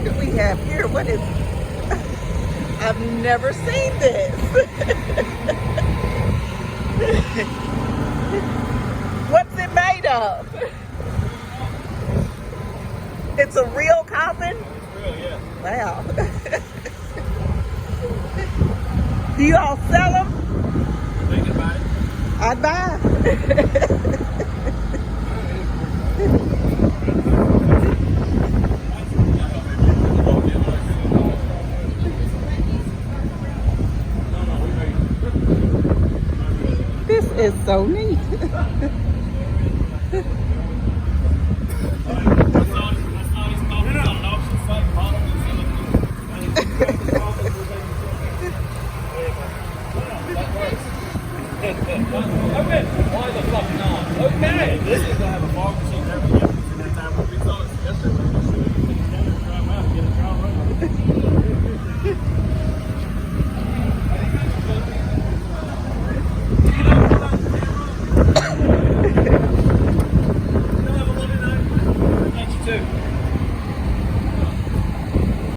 do we have here? What is... I've never seen this. What's it made of? It's a real coffin? It's real, yeah. Wow. Do you all sell them? Thinking about it. I'd buy. This is so neat.